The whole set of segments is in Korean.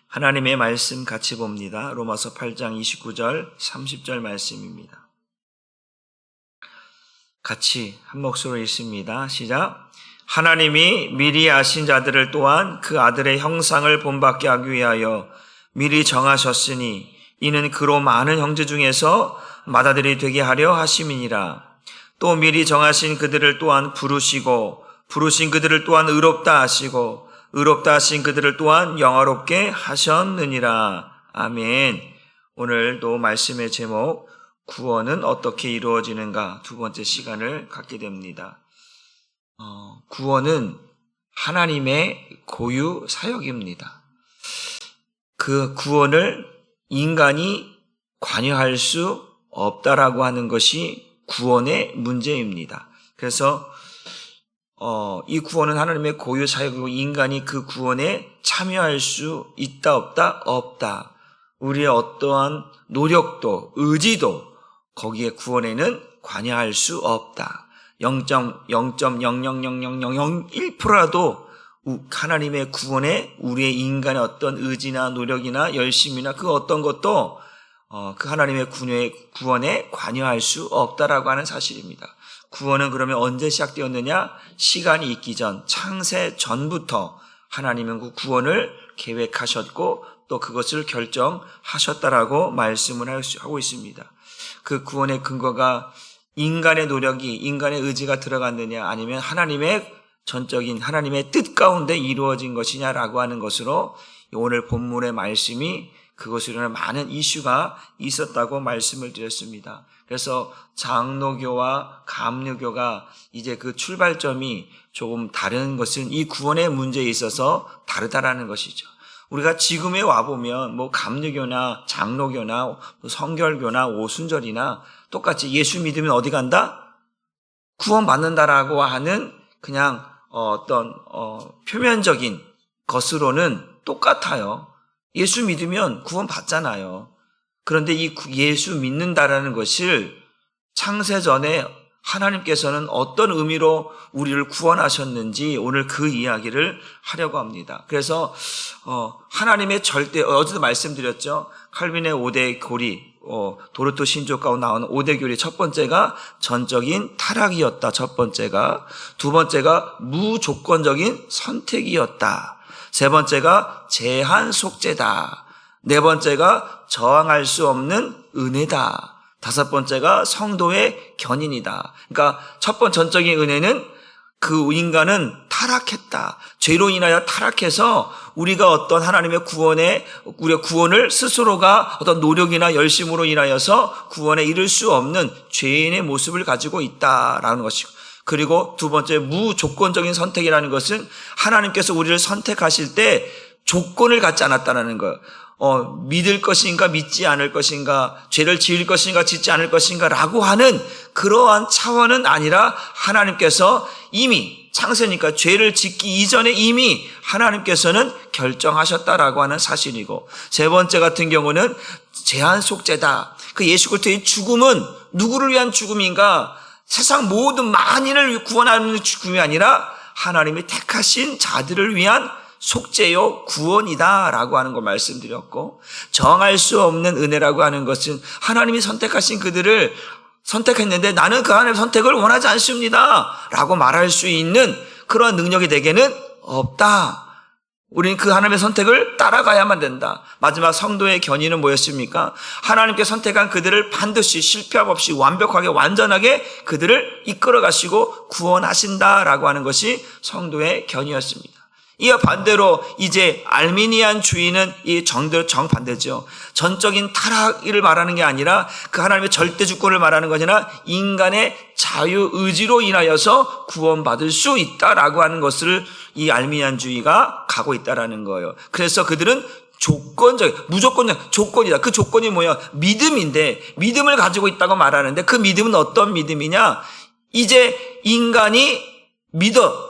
하나님의 말씀 같이 봅니다. 로마서 8장 29절 30절 말씀입니다. 같이 한 목소리로 읽습니다. 시작. 하나님이 미리 아신 자들을 또한 그 아들의 형상을 본받게 하기 위하여 미리 정하셨으니 이는 그로 많은 형제 중에서 맏아들이 되게 하려 하심이니라. 또 미리 정하신 그들을 또한 부르시고 부르신 그들을 또한 의롭다 하시고 의롭다 하신 그들을 또한 영화롭게 하셨느니라. 아멘. 오늘도 말씀의 제목 구원은 어떻게 이루어지는가 두 번째 시간을 갖게 됩니다. 구원은 하나님의 고유 사역입니다. 그 구원을 인간이 관여할 수 없다라고 하는 것이 구원의 문제입니다. 그래서 이 구원은 하나님의 고유 사역이고 인간이 그 구원에 참여할 수 있다 없다? 없다. 우리의 어떠한 노력도 의지도 거기에 구원에는 관여할 수 없다. 0.0000001%라도 하나님의 구원에 우리의 인간의 어떤 의지나 노력이나 열심이나 그 어떤 것도 그 하나님의 구원에 관여할 수 없다라고 하는 사실입니다. 구원은 그러면 언제 시작되었느냐? 시간이 있기 전, 창세 전부터 하나님은 그 구원을 계획하셨고 또 그것을 결정하셨다라고 말씀을 하고 있습니다. 그 구원의 근거가 인간의 노력이, 인간의 의지가 들어갔느냐 아니면 하나님의 전적인 하나님의 뜻 가운데 이루어진 것이냐라고 하는 것으로 오늘 본문의 말씀이 그것으로는 많은 이슈가 있었다고 말씀을 드렸습니다. 그래서 장로교와 감리교가 이제 그 출발점이 조금 다른 것은 이 구원의 문제에 있어서 다르다라는 것이죠. 우리가 지금에 와보면 감리교나 장로교나 성결교나 오순절이나 똑같이 예수 믿으면 어디 간다? 구원받는다라고 하는 그냥 어떤 표면적인 것으로는 똑같아요. 예수 믿으면 구원 받잖아요. 그런데 이 예수 믿는다라는 것을 창세전에 하나님께서는 어떤 의미로 우리를 구원하셨는지 오늘 그 이야기를 하려고 합니다. 그래서 하나님의 절대, 어제도 말씀드렸죠. 칼빈의 5대 교리, 도르토 신조 가운데 나오는 5대 교리 첫 번째가 전적인 타락이었다. 첫 번째가. 두 번째가 무조건적인 선택이었다. 세 번째가 제한 속죄다. 네 번째가 저항할 수 없는 은혜다. 다섯 번째가 성도의 견인이다. 그러니까 첫 번째 전적인 은혜는 그 인간은 타락했다. 죄로 인하여 타락해서 우리가 어떤 하나님의 우리의 구원을 스스로가 어떤 노력이나 열심으로 인하여서 구원에 이를 수 없는 죄인의 모습을 가지고 있다라는 것이고, 그리고 두 번째 무조건적인 선택이라는 것은 하나님께서 우리를 선택하실 때 조건을 갖지 않았다는 거예요. 믿을 것인가 믿지 않을 것인가, 죄를 지을 것인가 짓지 않을 것인가 라고 하는 그러한 차원은 아니라 하나님께서 이미 창세니까 죄를 짓기 이전에 이미 하나님께서는 결정하셨다라고 하는 사실이고, 세 번째 같은 경우는 제한 속죄다. 그 예수 그리스도의 죽음은 누구를 위한 죽음인가? 세상 모든 만인을 구원하는 죽음이 아니라 하나님이 택하신 자들을 위한 속죄요 구원이다라고 하는 걸 말씀드렸고, 정할 수 없는 은혜라고 하는 것은 하나님이 선택하신 그들을 선택했는데 나는 그 하나님의 선택을 원하지 않습니다 라고 말할 수 있는 그런 능력이 내게는 없다. 우리는 그 하나님의 선택을 따라가야만 된다. 마지막 성도의 견인은 뭐였습니까? 하나님께 선택한 그들을 반드시 실패함 없이 완벽하게 완전하게 그들을 이끌어 가시고 구원하신다라고 하는 것이 성도의 견이었습니다. 이와 반대로 이제 알미니안주의는 이 정반대죠. 전적인 타락을 말하는 게 아니라 그 하나님의 절대 주권을 말하는 거잖아. 인간의 자유의지로 인하여서 구원받을 수 있다라고 하는 것을 이 알미니안주의가 가고 있다라는 거예요. 그래서 그들은 무조건적 조건이다. 그 조건이 뭐야? 믿음인데, 믿음을 가지고 있다고 말하는데 그 믿음은 어떤 믿음이냐? 이제 인간이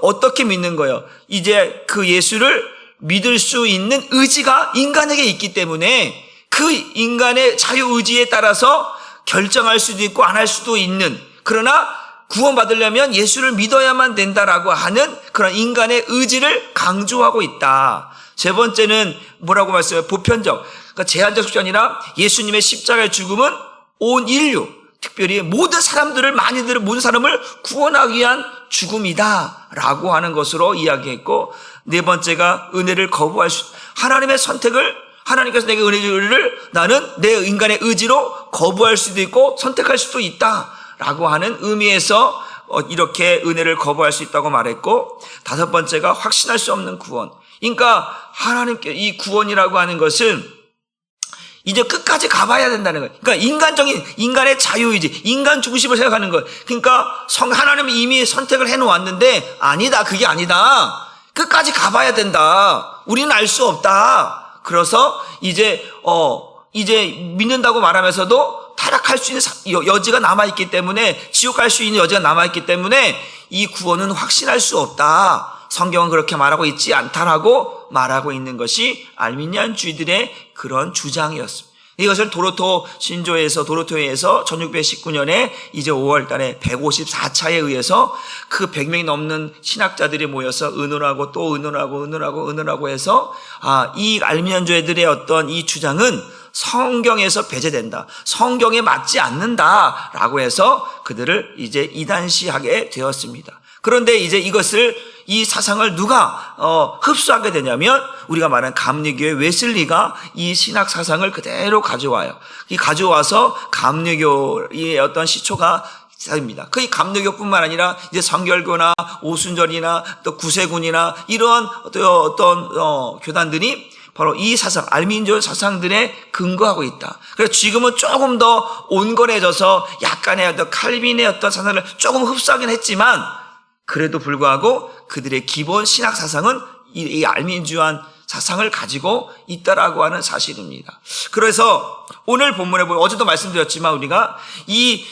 어떻게 믿는 거예요? 이제 그 예수를 믿을 수 있는 의지가 인간에게 있기 때문에 그 인간의 자유의지에 따라서 결정할 수도 있고 안 할 수도 있는, 그러나 구원받으려면 예수를 믿어야만 된다라고 하는 그런 인간의 의지를 강조하고 있다. 세 번째는 뭐라고 말씀해요? 보편적. 그러니까 제한적 속죄가 아니라 예수님의 십자가의 죽음은 온 인류, 특별히 모든 사람들을, 모든 사람을 구원하기 위한 죽음이다라고 하는 것으로 이야기했고, 네 번째가 은혜를 거부할 수, 하나님의 선택을, 하나님께서 내게 은혜를 나는 내 인간의 의지로 거부할 수도 있고 선택할 수도 있다라고 하는 의미에서 이렇게 은혜를 거부할 수 있다고 말했고, 다섯 번째가 확신할 수 없는 구원. 그러니까 하나님께 이 구원이라고 하는 것은 이제 끝까지 가봐야 된다는 거예요. 그러니까 인간의 자유의지, 인간 중심을 생각하는 거예요. 그러니까 하나님이 이미 선택을 해놓았는데 아니다, 그게 아니다. 끝까지 가봐야 된다. 우리는 알 수 없다. 그래서 이제 믿는다고 말하면서도 타락할 수 있는 여지가 남아있기 때문에, 지옥 갈 수 있는 여지가 남아있기 때문에 이 구원은 확신할 수 없다. 성경은 그렇게 말하고 있지 않다라고 말하고 있는 것이 알미니안주의들의 그런 주장이었습니다. 이것을 도로토에서 1619년에 이제 5월 달에 154차에 의해서 그 100명이 넘는 신학자들이 모여서 의논하고 또 의논하고 해서 이 알미니안주의들의 어떤 이 주장은 성경에서 배제된다, 성경에 맞지 않는다라고 해서 그들을 이제 이단시하게 되었습니다. 그런데 이제 이 사상을 누가 흡수하게 되냐면 우리가 말하는 감리교의 웨슬리가 이 신학 사상을 그대로 가져와요. 이 가져와서 감리교의 어떤 시초가 입니다. 그 감리교뿐만 아니라 이제 성결교나 오순절이나 또 구세군이나 이러한 어떤 교단들이 바로 이 사상, 알미니안 사상들에 근거하고 있다. 그래서 지금은 조금 더 온건해져서 약간의 어떤 칼빈의 어떤 사상을 조금 흡수하긴 했지만, 그래도 불구하고 그들의 기본 신학 사상은 이 알미니안 사상을 가지고 있다라고 하는 사실입니다. 그래서 오늘 본문에 보면 어제도 말씀드렸지만 우리가 이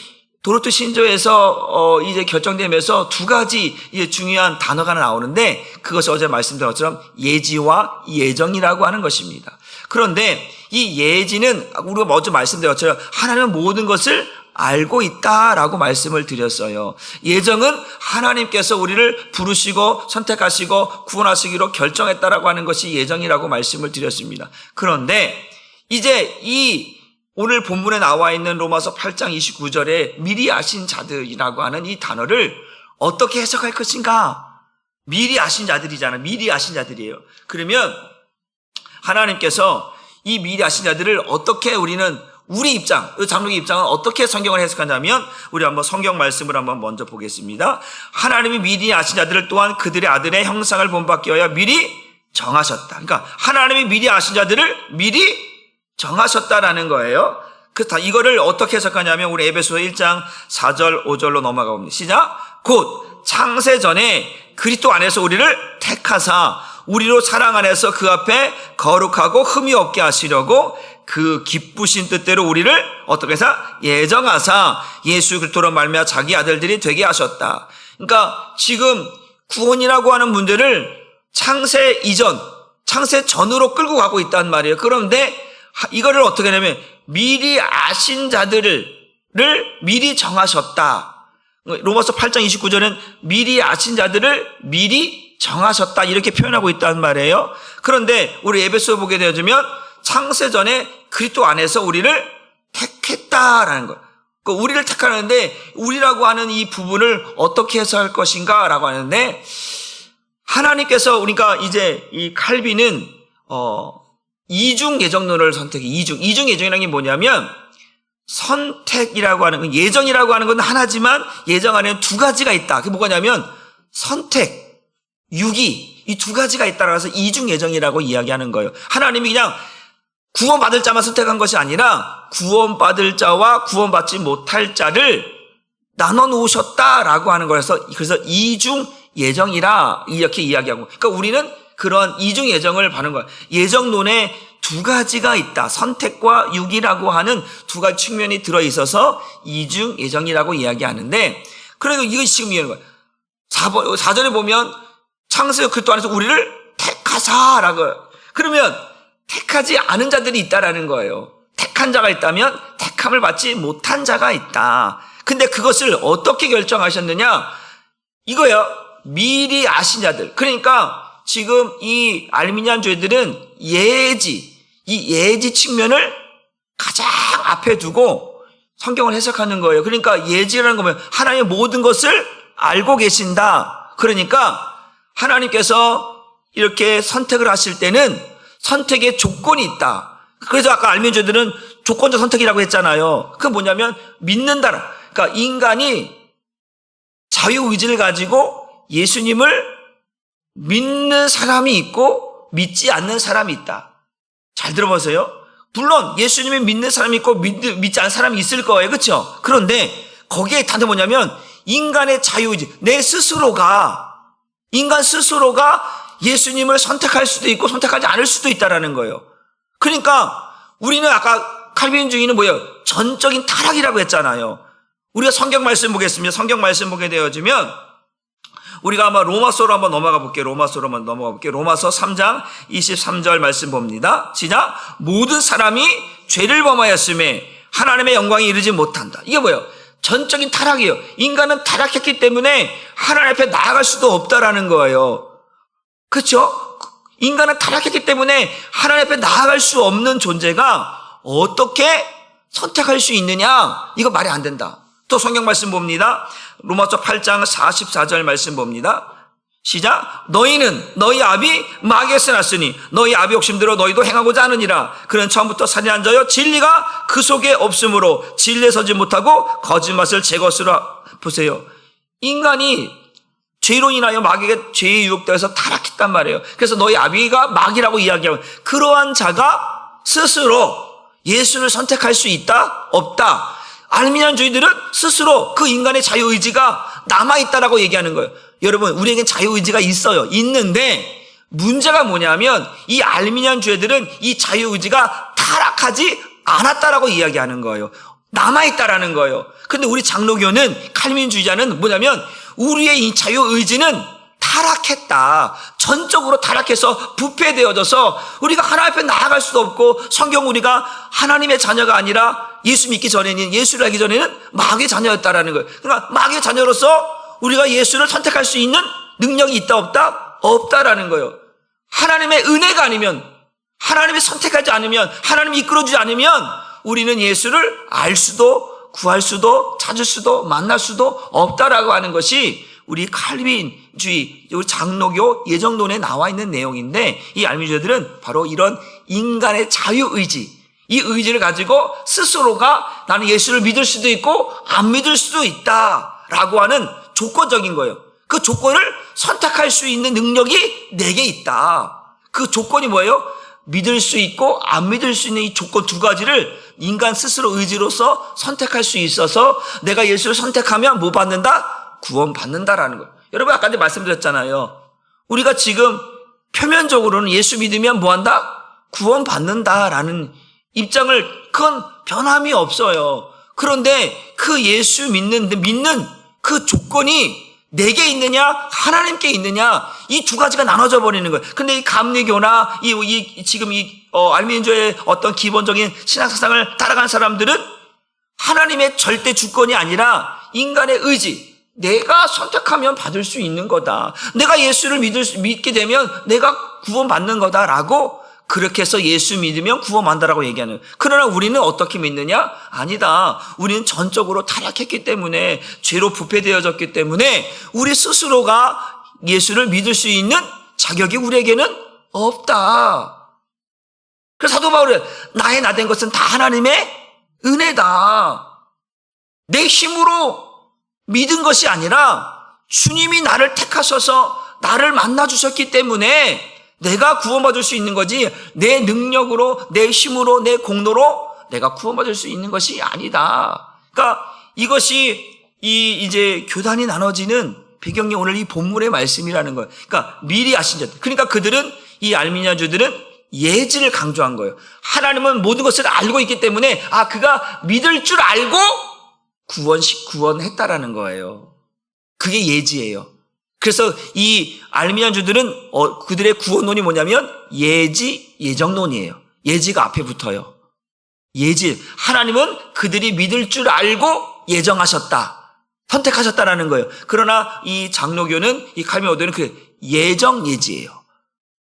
도로토 신조에서 이제 결정되면서 두 가지 이제 중요한 단어가 나오는데, 그것이 어제 말씀드린 것처럼 예지와 예정이라고 하는 것입니다. 그런데 이 예지는 우리가 먼저 말씀드린 것처럼 하나님은 모든 것을 알고 있다라고 말씀을 드렸어요. 예정은 하나님께서 우리를 부르시고 선택하시고 구원하시기로 결정했다라고 하는 것이 예정이라고 말씀을 드렸습니다. 그런데 이제 이 오늘 본문에 나와 있는 로마서 8장 29절에 미리 아신 자들이라고 하는 이 단어를 어떻게 해석할 것인가? 미리 아신 자들이잖아요. 미리 아신 자들이에요. 그러면 하나님께서 이 미리 아신 자들을 어떻게 우리 입장, 장로의 입장은 어떻게 성경을 해석하냐면, 우리 한번 성경 말씀을 한번 먼저 보겠습니다. 하나님이 미리 아신 자들을 또한 그들의 아들의 형상을 본받게 하여 미리 정하셨다. 그러니까 하나님이 미리 아신 자들을 미리 정하셨다라는 거예요. 그래서 이거를 어떻게 해석하냐면 우리 에베소서 1장 4절 5절로 넘어가 봅니다. 시작. 곧 창세 전에 그리스도 안에서 우리를 택하사 우리로 사랑 안에서 그 앞에 거룩하고 흠이 없게 하시려고 그 기쁘신 뜻대로 우리를 어떻게 해서 예정하사 예수 그리스도로 말미암아 자기 아들들이 되게 하셨다. 그러니까 지금 구원이라고 하는 문제를 창세 이전, 창세 전으로 끌고 가고 있단 말이에요. 그런데 이거를 어떻게 하냐면 미리 아신 자들을 미리 정하셨다. 로마서 8장 29절은 미리 아신 자들을 미리 정하셨다 이렇게 표현하고 있단 말이에요. 그런데 우리 에베소 보게 되어지면 창세 전에 그리스도 안에서 우리를 택했다라는 거예요. 그러니까 우리를 택하는데 우리라고 하는 이 부분을 어떻게 해석할 것인가 라고 하는데, 하나님께서 그러니까 이제 이 칼빈은 이중 예정론을 선택해. 이중 예정이라는 게 뭐냐면 선택이라고 하는 건, 예정이라고 하는 건 하나지만 예정 안에는 두 가지가 있다. 그게 뭐냐면 선택, 유기, 이 두 가지가 있다고 해서 이중 예정이라고 이야기하는 거예요. 하나님이 그냥 구원받을 자만 선택한 것이 아니라 구원받을 자와 구원받지 못할 자를 나눠 놓으셨다라고 하는 거라서, 그래서 이중 예정이라 이렇게 이야기하고, 그러니까 우리는 그런 이중 예정을 받는 거예요. 예정론에 두 가지가 있다. 선택과 유기라고 하는 두 가지 측면이 들어있어서 이중 예정이라고 이야기하는데, 그래도 이것이 지금 이해하는 거예요. 4절에 보면 창세 그리스도 안에서 우리를 택하사라고. 그러면 택하지 않은 자들이 있다라는 거예요. 택한 자가 있다면 택함을 받지 못한 자가 있다. 근데 그것을 어떻게 결정하셨느냐? 이거요. 미리 아신 자들. 그러니까 지금 이 알미니안주의들은 이 예지 측면을 가장 앞에 두고 성경을 해석하는 거예요. 그러니까 예지라는 거면 하나님의 모든 것을 알고 계신다. 그러니까 하나님께서 이렇게 선택을 하실 때는 선택의 조건이 있다. 그래서 아까 알미니안주의들은 조건적 선택이라고 했잖아요. 그건 뭐냐면 믿는다. 그러니까 인간이 자유의지를 가지고 예수님을 믿는 사람이 있고 믿지 않는 사람이 있다. 잘 들어보세요. 물론 예수님을 믿는 사람이 있고 믿지 않는 사람이 있을 거예요. 그렇죠? 그런데 거기에 단대 뭐냐면 인간의 자유의지, 인간 스스로가 예수님을 선택할 수도 있고 선택하지 않을 수도 있다라는 거예요. 그러니까 우리는 아까 칼빈주의는 뭐예요? 전적인 타락이라고 했잖아요. 우리가 성경 말씀 보겠습니다. 성경 말씀 보게 되어지면 우리가 아마 로마서로 한번 넘어가 볼게요. 로마서 3장 23절 말씀 봅니다. 시작. 모든 사람이 죄를 범하였음에 하나님의 영광에 이르지 못한다. 이게 뭐예요? 전적인 타락이에요. 인간은 타락했기 때문에 하나님 앞에 나아갈 수도 없다라는 거예요. 그렇죠? 인간은 타락했기 때문에 하나님 앞에 나아갈 수 없는 존재가 어떻게 선택할 수 있느냐? 이거 말이 안 된다. 또 성경 말씀 봅니다. 로마서 8장 44절 말씀 봅니다. 시작. 너희는 너희 아비 마귀에서 났으니 너희 아비 욕심대로 너희도 행하고자 하느니라. 그는 처음부터 살인한 자여 진리가 그 속에 없으므로 진리에 서지 못하고 거짓말을 제 것으로 보세요. 인간이 죄로 인하여 마귀가 죄에 유혹되어서 타락했단 말이에요. 그래서 너희 아비가 마귀라고 이야기하면 그러한 자가 스스로 예수를 선택할 수 있다? 없다? 알미니안주의들은 스스로 그 인간의 자유의지가 남아있다라고 얘기하는 거예요. 여러분, 우리에겐 자유의지가 있어요. 있는데 문제가 뭐냐면 이 알미니안주의들은 이 자유의지가 타락하지 않았다라고 이야기하는 거예요. 남아있다라는 거예요. 근데 우리 장로교는 칼빈주의자는 뭐냐면 우리의 이 자유의지는 타락했다. 전적으로 타락해서 부패되어져서 우리가 하나님 앞에 나아갈 수도 없고 성경 우리가 하나님의 자녀가 아니라 예수 믿기 전에는 예수를 알기 전에는 마귀의 자녀였다라는 거예요. 그러니까 마귀의 자녀로서 우리가 예수를 선택할 수 있는 능력이 있다 없다? 없다라는 거예요. 하나님의 은혜가 아니면 하나님이 선택하지 않으면 하나님이 이끌어주지 않으면 우리는 예수를 알 수도 구할 수도 찾을 수도 만날 수도 없다라고 하는 것이 우리 칼빈주의, 우리 장로교 예정론에 나와 있는 내용인데 이 알미니안주의들은 바로 이런 인간의 자유의지, 이 의지를 가지고 스스로가 나는 예수를 믿을 수도 있고 안 믿을 수도 있다라고 하는 조건적인 거예요. 그 조건을 선택할 수 있는 능력이 내게 있다. 그 조건이 뭐예요? 믿을 수 있고 안 믿을 수 있는 이 조건 두 가지를 인간 스스로 의지로서 선택할 수 있어서 내가 예수를 선택하면 뭐 받는다? 구원 받는다라는 거예요. 여러분 아까 말씀드렸잖아요. 우리가 지금 표면적으로는 예수 믿으면 뭐 한다? 구원 받는다라는 입장을 큰 변함이 없어요. 그런데 그 예수 믿는 그 조건이 내게 있느냐 하나님께 있느냐 이 두 가지가 나눠져 버리는 거예요. 근데 이 감리교나 지금 알미니안주의 어떤 기본적인 신앙사상을 따라가는 사람들은 하나님의 절대 주권이 아니라 인간의 의지, 내가 선택하면 받을 수 있는 거다. 내가 예수를 믿게 되면 내가 구원받는 거다라고 그렇게 해서 예수 믿으면 구원받는다라고 얘기하는. 그러나 우리는 어떻게 믿느냐? 아니다. 우리는 전적으로 타락했기 때문에 죄로 부패되어졌기 때문에 우리 스스로가 예수를 믿을 수 있는 자격이 우리에게는 없다. 그래서 사도 바울은 나의 나 된 것은 다 하나님의 은혜다. 내 힘으로 믿은 것이 아니라 주님이 나를 택하셔서 나를 만나주셨기 때문에 내가 구원받을 수 있는 거지 내 능력으로 내 힘으로 내 공로로 내가 구원받을 수 있는 것이 아니다. 그러니까 이것이 이제 교단이 나눠지는 배경이 오늘 이 본문의 말씀이라는 거예요. 그러니까 미리 아신 자들. 그러니까 그들은 이 알미니안주들은 예지를 강조한 거예요. 하나님은 모든 것을 알고 있기 때문에 그가 믿을 줄 알고 구원했다라는 거예요. 그게 예지예요. 그래서 이 알미니안주들은 그들의 구원론이 뭐냐면 예정론이에요. 예지가 앞에 붙어요. 예지. 하나님은 그들이 믿을 줄 알고 예정하셨다. 선택하셨다라는 거예요. 그러나 이 장로교는 이 칼빈교도는 그 예지예요.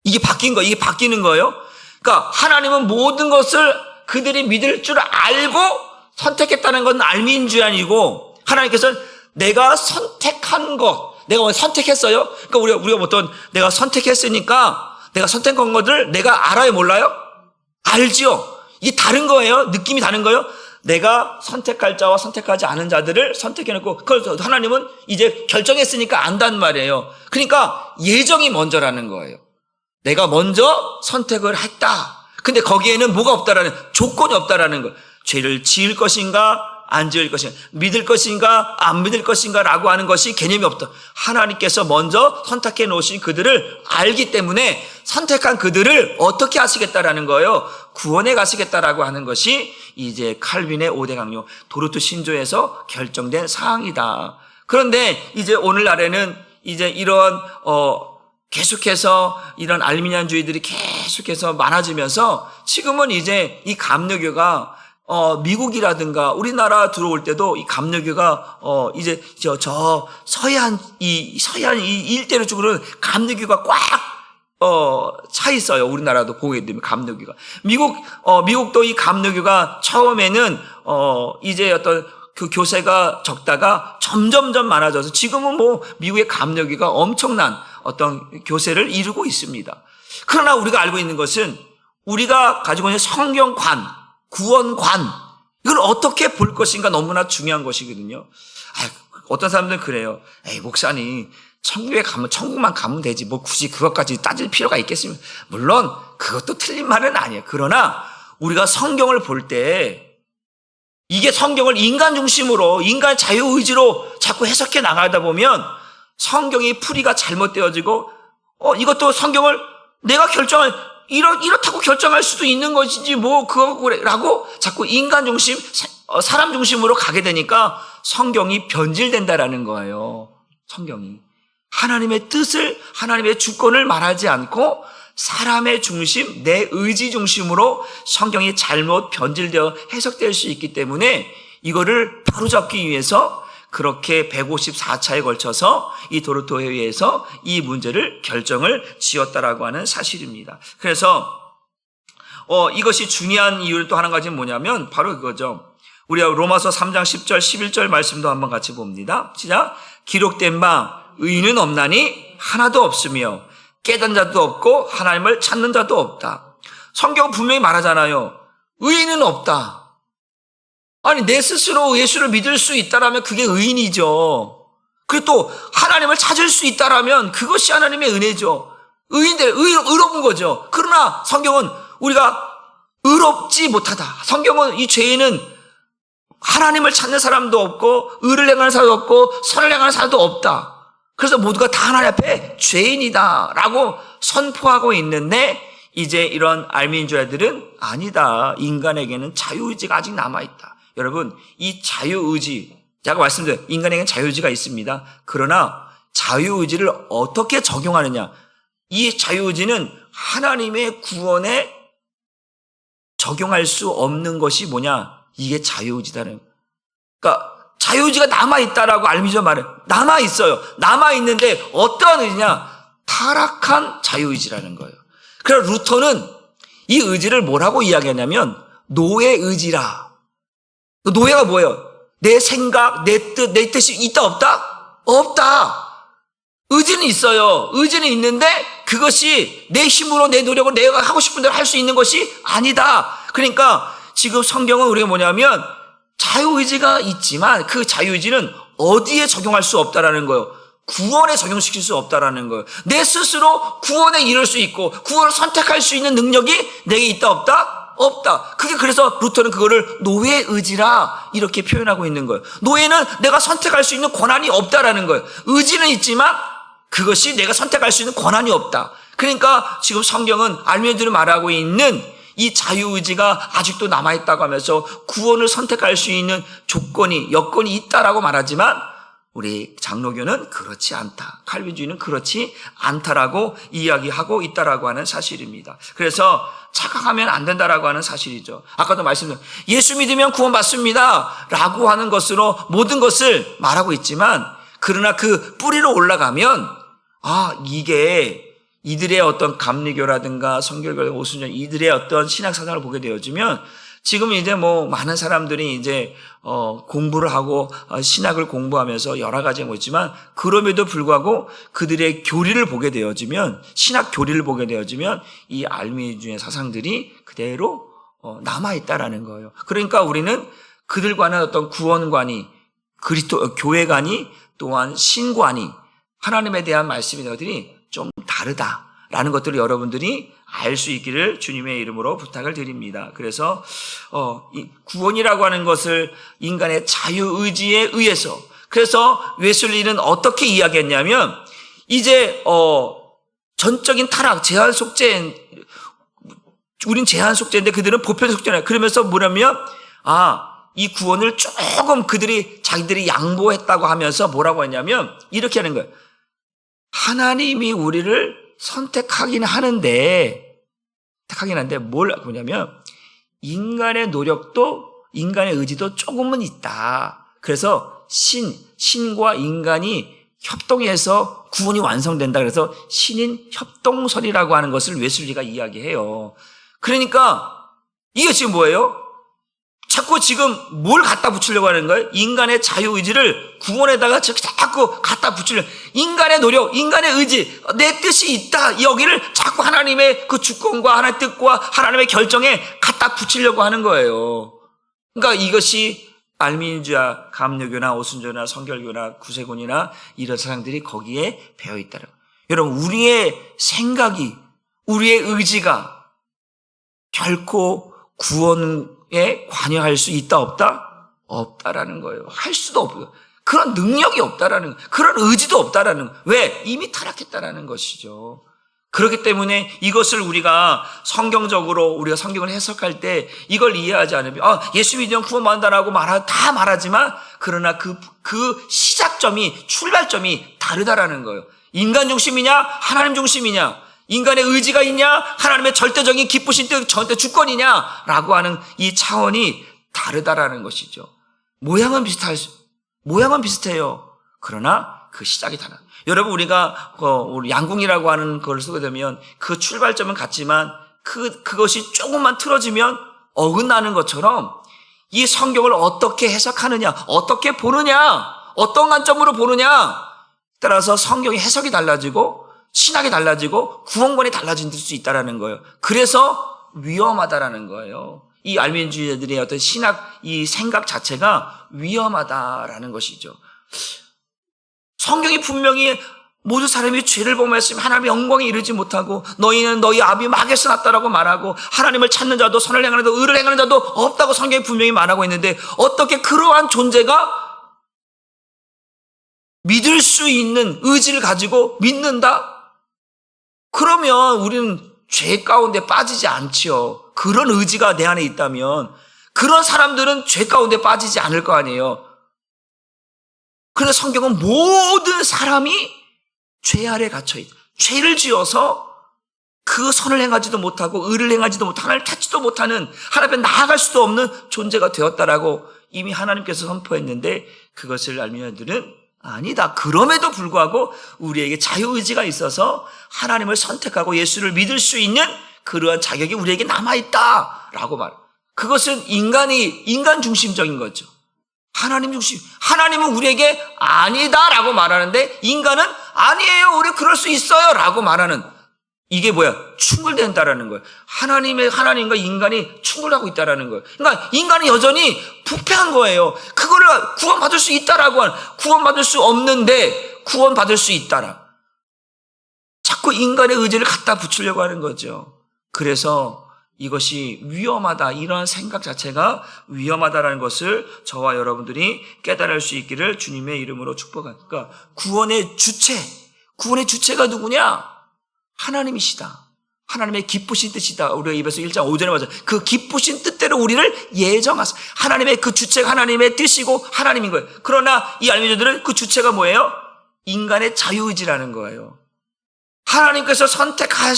이게 바뀌는 거예요. 그러니까 하나님은 모든 것을 그들이 믿을 줄 알고 선택했다는 건 알미인주의아니고, 하나님께서는 내가 선택한 것, 내가 선택했어요. 그러니까 우리가 보통 내가 선택했으니까 내가 선택한 것들 내가 알아요, 몰라요? 알지요. 이게 다른 거예요. 느낌이 다른 거예요. 내가 선택할 자와 선택하지 않은 자들을 선택해놓고, 그걸 하나님은 이제 결정했으니까 안단 말이에요. 그러니까 예정이 먼저라는 거예요. 내가 먼저 선택을 했다. 근데 거기에는 뭐가 없다라는, 조건이 없다라는 거예요. 죄를 지을 것인가 안 지을 것인가, 믿을 것인가 안 믿을 것인가 라고 하는 것이 개념이 없다. 하나님께서 먼저 선택해 놓으신 그들을 알기 때문에 선택한 그들을 어떻게 하시겠다라는 거예요. 구원해 가시겠다라고 하는 것이 이제 칼빈의 5대 강요 도르트 신조에서 결정된 사항이다. 그런데 이제 오늘날에는 이제 이런 계속해서 이런 알미니안주의들이 계속해서 많아지면서 지금은 이제 이 감리교가 미국이라든가 우리나라 들어올 때도 이 감리교가 이제 저 서해안 이 일대로 쪽으로는 감리교가 꽉 차 있어요. 우리나라도 보게 되면 감리교가 미국도 이 감리교가 처음에는 이제 어떤 그 교세가 적다가 점점점 많아져서 지금은 뭐 미국의 감리교가 엄청난 어떤 교세를 이루고 있습니다. 그러나 우리가 알고 있는 것은 우리가 가지고 있는 성경관, 구원관, 이걸 어떻게 볼 것인가 너무나 중요한 것이거든요. 어떤 사람들은 그래요. 에이, 목사님, 천국에 가면 천국만 가면 되지 뭐 굳이 그것까지 따질 필요가 있겠습니까? 물론 그것도 틀린 말은 아니에요. 그러나 우리가 성경을 볼 때 이게 성경을 인간 중심으로, 인간 자유의지로 자꾸 해석해 나가다 보면 성경의 풀이가 잘못되어지고 이것도 성경을 내가 이렇다고 결정할 수도 있는 것이지 뭐 그거라고 자꾸 인간 중심, 사람 중심으로 가게 되니까 성경이 변질된다라는 거예요. 성경이 하나님의 뜻을, 하나님의 주권을 말하지 않고 사람의 중심, 내 의지 중심으로 성경이 잘못 변질되어 해석될 수 있기 때문에 이거를 바로잡기 위해서 그렇게 154차에 걸쳐서 이 도르트 회의에서 이 문제를 결정을 지었다라고 하는 사실입니다. 그래서 이것이 중요한 이유는 또 한 가지는 뭐냐면 바로 그거죠. 우리가 로마서 3장 10절 11절 말씀도 한번 같이 봅니다. 시작. 기록된 바 의인은 없나니 하나도 없으며 깨닫는 자도 없고 하나님을 찾는 자도 없다. 성경은 분명히 말하잖아요. 의인은 없다. 아니 내 스스로 예수를 믿을 수 있다라면 그게 의인이죠. 그리고 또 하나님을 찾을 수 있다라면 그것이 하나님의 은혜죠. 의로운 거죠. 그러나 성경은 우리가 의롭지 못하다. 성경은 이 죄인은 하나님을 찾는 사람도 없고 의를 행하는 사람도 없고 선을 행하는 사람도 없다. 그래서 모두가 다 하나님 앞에 죄인이다라고 선포하고 있는데 이제 이런 알미니주의들은 아니다. 인간에게는 자유의지가 아직 남아있다. 여러분, 이 자유의지, 제가 말씀드려요. 인간에게는 자유의지가 있습니다. 그러나 자유의지를 어떻게 적용하느냐. 이 자유의지는 하나님의 구원에 적용할 수 없는 것이 뭐냐. 이게 자유의지다는. 그러니까 자유의지가 남아있다라고 알미니주의가 말해요. 남아있어요. 남아있는데 어떠한 의지냐. 타락한 자유의지라는 거예요. 그래서 루터는 이 의지를 뭐라고 이야기하냐면 노예의지라. 노예가 뭐예요? 내 생각, 내 뜻, 내 뜻이 있다 없다? 없다. 의지는 있어요. 의지는 있는데 그것이 내 힘으로 내 노력으로 내가 하고 싶은 대로 할 수 있는 것이 아니다. 그러니까 지금 성경은 우리가 뭐냐면 자유의지가 있지만 그 자유의지는 어디에 적용할 수 없다라는 거예요. 구원에 적용시킬 수 없다라는 거예요. 내 스스로 구원에 이를 수 있고 구원을 선택할 수 있는 능력이 내게 있다 없다? 없다. 그게 그래서 루터는 그거를 노예 의지라 이렇게 표현하고 있는 거예요. 노예는 내가 선택할 수 있는 권한이 없다라는 거예요. 의지는 있지만 그것이 내가 선택할 수 있는 권한이 없다. 그러니까 지금 성경은 알미니주의들이 말하고 있는 이 자유의지가 아직도 남아있다고 하면서 구원을 선택할 수 있는 조건이, 여건이 있다라고 말하지만 우리 장로교는 그렇지 않다. 칼빈주의는 그렇지 않다라고 이야기하고 있다라고 하는 사실입니다. 그래서 착각하면 안 된다라고 하는 사실이죠. 아까도 말씀드렸죠. 예수 믿으면 구원받습니다. 라고 하는 것으로 모든 것을 말하고 있지만 그러나 그 뿌리로 올라가면 이게 이들의 어떤 감리교라든가 성결교, 오순절 이들의 어떤 신학 사상을 보게 되어지면 지금 이제 뭐 많은 사람들이 이제 공부를 하고 신학을 공부하면서 여러 가지 뭐 있지만 그럼에도 불구하고 그들의 교리를 보게 되어지면 신학 교리를 보게 되어지면 이 알미니주의 사상들이 그대로 남아 있다라는 거예요. 그러니까 우리는 그들과는 어떤 구원관이 그리스도 교회관이 또한 신관이 하나님에 대한 말씀이 것들이 좀 다르다라는 것들을 여러분들이 알 수 있기를 주님의 이름으로 부탁을 드립니다. 그래서 이 구원이라고 하는 것을 인간의 자유의지에 의해서 그래서 웨슬리는 어떻게 이야기했냐면 이제 전적인 타락, 제한 속죄 우린 제한 속죄인데 그들은 보편 속죄냐 그러면서 뭐냐면 이 구원을 조금 그들이 자기들이 양보했다고 하면서 뭐라고 했냐면 이렇게 하는 거예요. 하나님이 우리를 선택하긴 하는데 뭘 뭐냐면 인간의 노력도 인간의 의지도 조금은 있다. 그래서 신과 인간이 협동해서 구원이 완성된다. 그래서 신인 협동설이라고 하는 것을 웨슬리가 이야기해요. 그러니까 이게 지금 뭐예요? 자꾸 지금 뭘 갖다 붙이려고 하는 거예요? 인간의 자유의지를 구원에다가 자꾸 갖다 붙이려고 인간의 노력, 인간의 의지, 내 뜻이 있다. 여기를 자꾸 하나님의 그 주권과 하나님의 뜻과 하나님의 결정에 갖다 붙이려고 하는 거예요. 그러니까 이것이 알미니주야, 감리교나 오순절이나 성결교나 구세군이나 이런 사상들이 거기에 배어있다는 거예요. 여러분 우리의 생각이 우리의 의지가 결코 구원에 관여할 수 있다 없다? 없다라는 거예요. 할 수도 없고요. 그런 능력이 없다라는 거예요. 그런 의지도 없다라는 거예요. 왜? 이미 타락했다라는 것이죠. 그렇기 때문에 이것을 우리가 성경적으로 우리가 성경을 해석할 때 이걸 이해하지 않으면 예수 믿으면 구원받는다라고 다 말하지만 그러나 그 시작점이 출발점이 다르다라는 거예요. 인간 중심이냐 하나님 중심이냐 인간의 의지가 있냐 하나님의 절대적인 기쁘신 뜻 절대 주권이냐라고 하는 이 차원이 다르다라는 것이죠. 모양은 비슷해요. 그러나 그 시작이 달라요. 여러분 우리가 우리 양궁이라고 하는 걸 쓰게 되면 그 출발점은 같지만 그것이 조금만 틀어지면 어긋나는 것처럼 이 성경을 어떻게 해석하느냐, 어떻게 보느냐, 어떤 관점으로 보느냐 따라서 성경의 해석이 달라지고 신학이 달라지고 구원관이 달라질 수 있다라는 거예요. 그래서 위험하다라는 거예요. 이 알미니주의자들의 어떤 신학 이 생각 자체가 위험하다라는 것이죠. 성경이 분명히 모든 사람이 죄를 범했으면 하나님의 영광에 이르지 못하고 너희는 너희 아비 마귀에서 났다라고 말하고 하나님을 찾는 자도 선을 행하는 자도 의를 행하는 자도 없다고 성경이 분명히 말하고 있는데 어떻게 그러한 존재가 믿을 수 있는 의지를 가지고 믿는다? 그러면 우리는 죄 가운데 빠지지 않지요. 그런 의지가 내 안에 있다면 그런 사람들은 죄 가운데 빠지지 않을 거 아니에요. 그런데 성경은 모든 사람이 죄 아래 갇혀있다. 죄를 지어서 그 선을 행하지도 못하고 의를 행하지도 못하고 하나님을 찾지도 못하는 하나님 앞에 나아갈 수도 없는 존재가 되었다라고 이미 하나님께서 선포했는데 그것을 알미니아들은 아니다. 그럼에도 불구하고 우리에게 자유의지가 있어서 하나님을 선택하고 예수를 믿을 수 있는 그러한 자격이 우리에게 남아있다라고 말해요. 그것은 인간 중심적인 거죠. 하나님 중심. 하나님은 우리에게 아니다라고 말하는데 인간은 아니에요. 우리 그럴 수 있어요. 라고 말하는 이게 뭐야? 충돌된다라는 거예요. 하나님과 인간이 충돌하고 있다라는 거예요. 그러니까 인간은 여전히 부패한 거예요. 그거를 구원받을 수 있다라고 하는 구원받을 수 없는데 구원받을 수 있다라. 자꾸 인간의 의지를 갖다 붙이려고 하는 거죠. 그래서 이것이 위험하다. 이러한 생각 자체가 위험하다라는 것을 저와 여러분들이 깨달을 수 있기를 주님의 이름으로 축복합니다. 그러니까 구원의 주체가 누구냐? 하나님이시다. 하나님의 기쁘신 뜻이다. 우리가 입에서 1장 5절에 맞아. 그 기쁘신 뜻대로 우리를 예정하사. 하나님의 그 주체가 하나님의 뜻이고 하나님인 거예요. 그러나 이 알미니아들은 그 주체가 뭐예요? 인간의 자유의지라는 거예요. 하나님께서 선택하시지만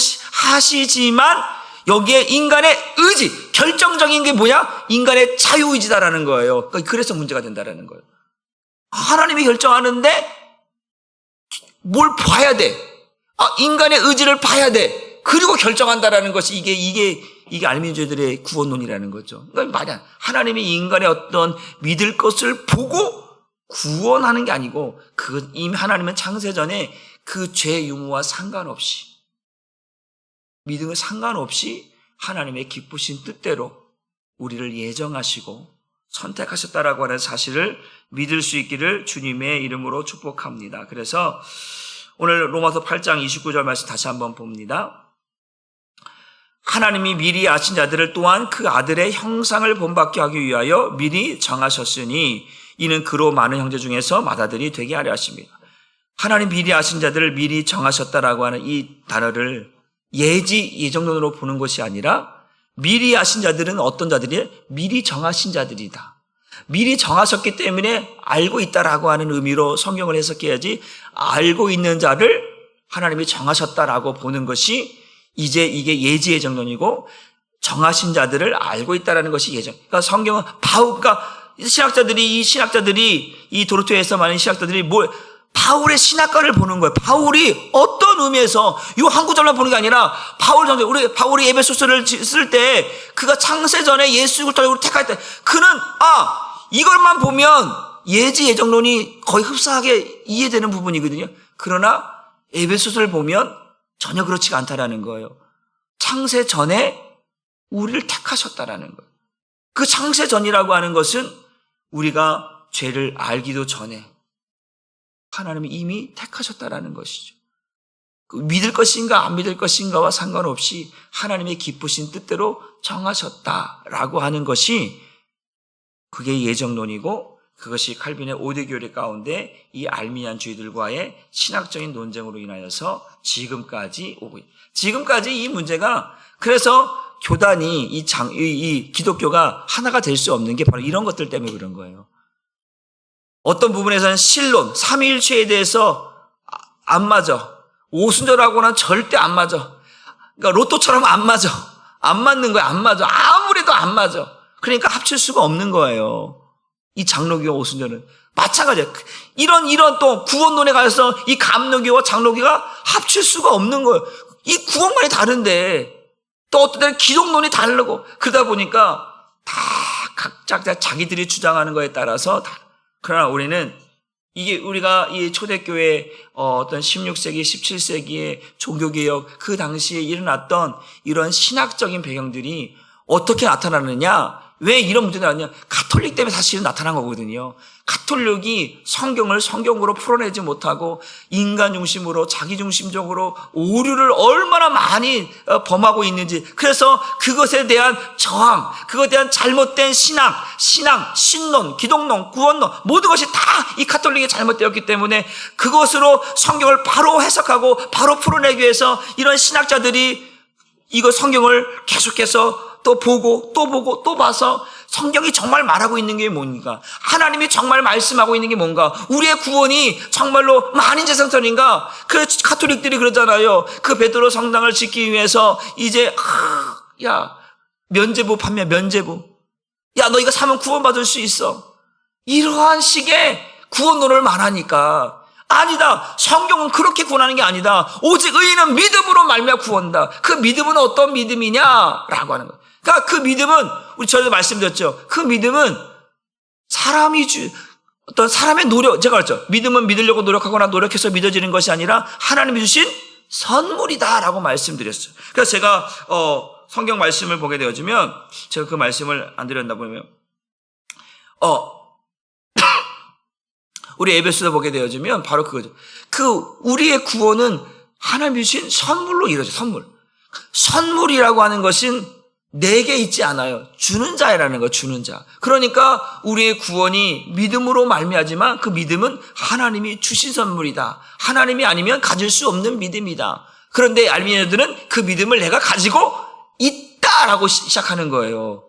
여기에 인간의 의지, 결정적인 게 뭐냐? 인간의 자유의지다라는 거예요. 그래서 문제가 된다라는 거예요. 하나님이 결정하는데 뭘 봐야 돼? 인간의 의지를 봐야 돼. 그리고 결정한다라는 것이 이게 알미니주의들의 구원론이라는 거죠. 그러니까 말이야. 하나님이 인간의 어떤 믿을 것을 보고 구원하는 게 아니고 이미 하나님은 창세전에 그 죄 유무와 상관없이 믿음과 상관없이 하나님의 기쁘신 뜻대로 우리를 예정하시고 선택하셨다라고 하는 사실을 믿을 수 있기를 주님의 이름으로 축복합니다. 그래서 오늘 로마서 8장 29절 말씀 다시 한번 봅니다. 하나님이 미리 아신 자들을 또한 그 아들의 형상을 본받게 하기 위하여 미리 정하셨으니 이는 그로 많은 형제 중에서 맏아들이 되게 하려 하십니다. 하나님 미리 아신 자들을 미리 정하셨다라고 하는 이 단어를 예정론으로 보는 것이 아니라 미리 아신 자들은 어떤 자들이에요? 미리 정하신 자들이다. 미리 정하셨기 때문에 알고 있다라고 하는 의미로 성경을 해석해야지 알고 있는 자를 하나님이 정하셨다라고 보는 것이 이제 이게 예정론이고 정하신 자들을 알고 있다라는 것이 예정. 그러니까 성경은 그러니까 신학자들이 이 도르토에서 많은 신학자들이 바울의 신학관을 보는 거예요. 바울이 어떤 의미에서 이 한 구절만 보는 게 아니라 바울이 에베소서를 쓸 때 그가 창세 전에 예수 그리스도를 택할 때 그는 이걸만 보면 예정론이 거의 흡사하게 이해되는 부분이거든요. 그러나 에베소서를 보면 전혀 그렇지가 않다라는 거예요. 창세 전에 우리를 택하셨다라는 거예요. 그 창세 전이라고 하는 것은 우리가 죄를 알기도 전에 하나님이 이미 택하셨다라는 것이죠. 믿을 것인가 안 믿을 것인가와 상관없이 하나님의 기쁘신 뜻대로 정하셨다라고 하는 것이 그게 예정론이고 그것이 칼빈의 5대 교리 가운데 이 알미니안주의들과의 신학적인 논쟁으로 인하여서 지금까지 오고 있다. 지금까지 이 문제가 그래서 교단이 이 기독교가 하나가 될 수 없는 게 바로 이런 것들 때문에 그런 거예요. 어떤 부분에서는 신론, 삼위일체에 대해서 안 맞아. 오순절하고는 절대 안 맞아. 그러니까 로또처럼 안 맞아. 안 맞는 거야. 안 맞아. 아무래도 안 맞아. 그러니까 합칠 수가 없는 거예요. 이 장로교와 오순절은. 마찬가지야. 이런 또 구원론에 가서 이 감로교와 장로교가 합칠 수가 없는 거예요. 이 구원관이 다른데 또 어떤 때는 기독론이 다르고 그러다 보니까 다 각자 자기들이 주장하는 거에 따라서 그러나 우리는 이게 우리가 이 초대교회 어떤 16세기, 17세기의 종교개혁 그 당시에 일어났던 이런 신학적인 배경들이 어떻게 나타나느냐? 왜 이런 문제가 나느냐? 가톨릭 때문에 사실은 나타난 거거든요. 가톨릭이 성경을 성경으로 풀어내지 못하고 인간 중심으로 자기 중심적으로 오류를 얼마나 많이 범하고 있는지 그래서 그것에 대한 저항, 그것에 대한 잘못된 신앙, 신론, 기독론, 구원론 모든 것이 다 이 가톨릭이 잘못되었기 때문에 그것으로 성경을 바로 해석하고 바로 풀어내기 위해서 이런 신학자들이 이거 성경을 계속해서 또 보고 또 봐서 성경이 정말 말하고 있는 게 뭔가? 하나님이 정말 말씀하고 있는 게 뭔가? 우리의 구원이 정말로 만인재성전인가? 그 가톨릭들이 그러잖아요. 그 베드로 성당을 짓기 위해서 이제 면죄부 판매 면죄부. 야, 너 이거 사면 구원받을 수 있어. 이러한 식의 구원론을 말하니까 아니다. 성경은 그렇게 구원하는 게 아니다. 오직 의인은 믿음으로 말미암아 구원다. 그 믿음은 어떤 믿음이냐라고 하는 거예요. 그러니까 그 믿음은 우리 전에도 말씀드렸죠. 그 믿음은 어떤 사람의 노력, 제가 그랬죠. 믿음은 믿으려고 노력하거나 노력해서 믿어지는 것이 아니라 하나님이 주신 선물이다라고 말씀드렸어요. 그래서 제가 성경 말씀을 보게 되어지면 제가 그 말씀을 안 드렸나 보면 우리 에베소서 보게 되어지면 바로 그거죠. 우리의 구원은 하나님이 주신 선물로 이루어져. 선물이라고 하는 것은 내게 있지 않아요. 주는 자라는 거, 주는 자. 그러니까 우리의 구원이 믿음으로 말미암지만 그 믿음은 하나님이 주신 선물이다. 하나님이 아니면 가질 수 없는 믿음이다. 그런데 알미니아들은 그 믿음을 내가 가지고 있다라고 시작하는 거예요.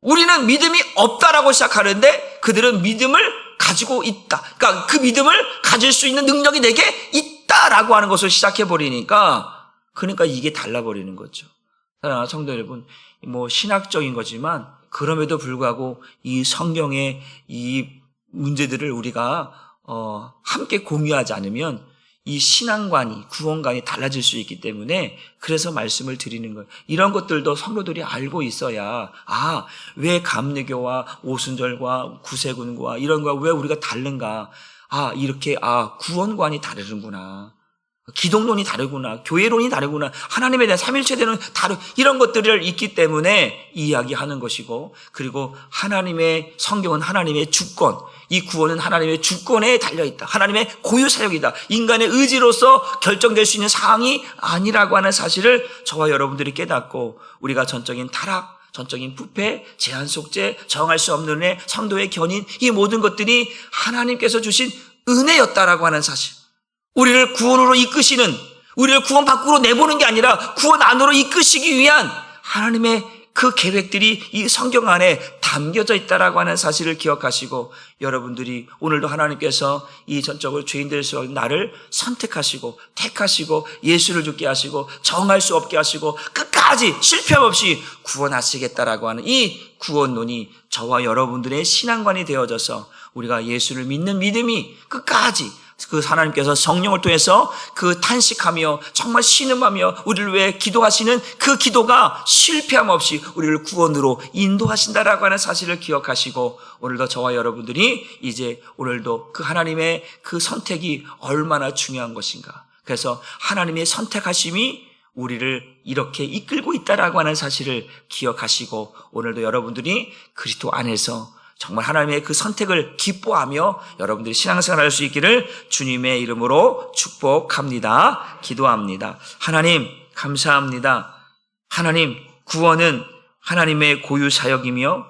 우리는 믿음이 없다라고 시작하는데 그들은 믿음을 가지고 있다. 그러니까 그 믿음을 가질 수 있는 능력이 내게 있다라고 하는 것을 시작해버리니까 그러니까 이게 달라버리는 거죠. 사랑하는 성도 여러분, 신학적인 거지만 그럼에도 불구하고 이 성경의 이 문제들을 우리가 함께 공유하지 않으면 이 신앙관이, 구원관이 달라질 수 있기 때문에 그래서 말씀을 드리는 거예요. 이런 것들도 성도들이 알고 있어야, 왜 감리교와 오순절과 구세군과 이런 거와 왜 우리가 다른가? 이렇게, 구원관이 다르구나. 기독론이 다르구나. 교회론이 다르구나. 하나님에 대한 삼일체대는 이런 것들을 있기 때문에 이야기하는 것이고, 그리고 하나님의 성경은 하나님의 주권, 이 구원은 하나님의 주권에 달려있다. 하나님의 고유사역이다. 인간의 의지로서 결정될 수 있는 사항이 아니라고 하는 사실을 저와 여러분들이 깨닫고, 우리가 전적인 타락, 전적인 부패, 제한 속죄, 정할 수 없는 은혜, 성도의 견인, 이 모든 것들이 하나님께서 주신 은혜였다라고 하는 사실. 우리를 구원으로 이끄시는, 우리를 구원 밖으로 내보는 게 아니라 구원 안으로 이끄시기 위한 하나님의 그 계획들이 이 성경 안에 담겨져 있다라고 하는 사실을 기억하시고, 여러분들이 오늘도 하나님께서 이 전적으로 죄인 될 수 없는 나를 선택하시고 택하시고 예수를 죽게 하시고 정할 수 없게 하시고 끝까지 실패 없이 구원하시겠다라고 하는 이 구원론이 저와 여러분들의 신앙관이 되어져서 우리가 예수를 믿는 믿음이 끝까지, 그 하나님께서 성령을 통해서 그 탄식하며 정말 신음하며 우리를 위해 기도하시는 그 기도가 실패함 없이 우리를 구원으로 인도하신다라고 하는 사실을 기억하시고, 오늘도 저와 여러분들이 이제 오늘도 그 하나님의 그 선택이 얼마나 중요한 것인가. 그래서 하나님의 선택하심이 우리를 이렇게 이끌고 있다라고 하는 사실을 기억하시고, 오늘도 여러분들이 그리스도 안에서 정말 하나님의 그 선택을 기뻐하며 여러분들이 신앙생활 할 수 있기를 주님의 이름으로 축복합니다. 기도합니다. 하나님 감사합니다. 하나님, 구원은 하나님의 고유 사역이며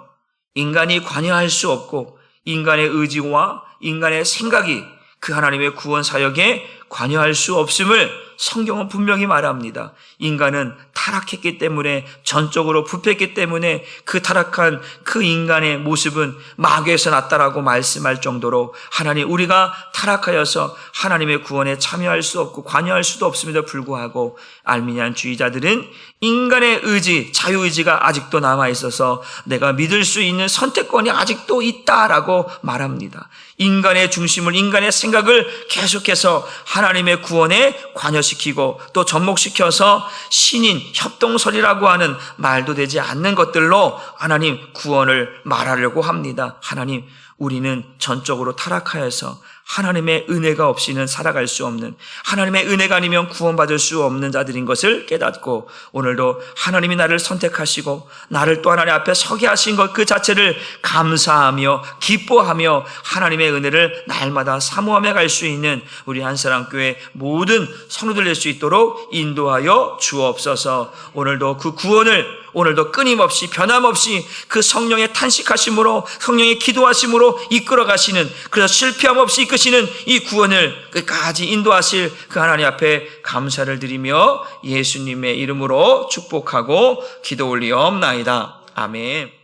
인간이 관여할 수 없고 인간의 의지와 인간의 생각이 그 하나님의 구원 사역에 관여할 수 없음을 성경은 분명히 말합니다. 인간은 타락했기 때문에, 전적으로 부패했기 때문에 그 타락한 그 인간의 모습은 마귀에서 났다라고 말씀할 정도로, 하나님, 우리가 타락하여서 하나님의 구원에 참여할 수 없고 관여할 수도 없음에도 불구하고 알미니안 주의자들은 인간의 의지, 자유의지가 아직도 남아있어서 내가 믿을 수 있는 선택권이 아직도 있다라고 말합니다. 인간의 중심을, 인간의 생각을 계속해서 하나님의 구원에 관여시키고 또 접목시켜서 신인, 협동설이라고 하는 말도 되지 않는 것들로 하나님 구원을 말하려고 합니다. 하나님, 우리는 전적으로 타락하여서 하나님의 은혜가 없이는 살아갈 수 없는, 하나님의 은혜가 아니면 구원받을 수 없는 자들인 것을 깨닫고, 오늘도 하나님이 나를 선택하시고 나를 또 하나님 앞에 서게 하신 것 그 자체를 감사하며 기뻐하며 하나님의 은혜를 날마다 사모하며 갈 수 있는 우리 한사랑교회 모든 성도들 될 수 있도록 인도하여 주옵소서. 오늘도 그 구원을 오늘도 끊임없이 변함없이 그 성령의 탄식하심으로, 성령의 기도하심으로 이끌어 가시는, 그래서 실패함 없이 이끄시는 이 구원을 끝까지 인도하실 그 하나님 앞에 감사를 드리며 예수님의 이름으로 축복하고 기도 올리옵나이다. 아멘.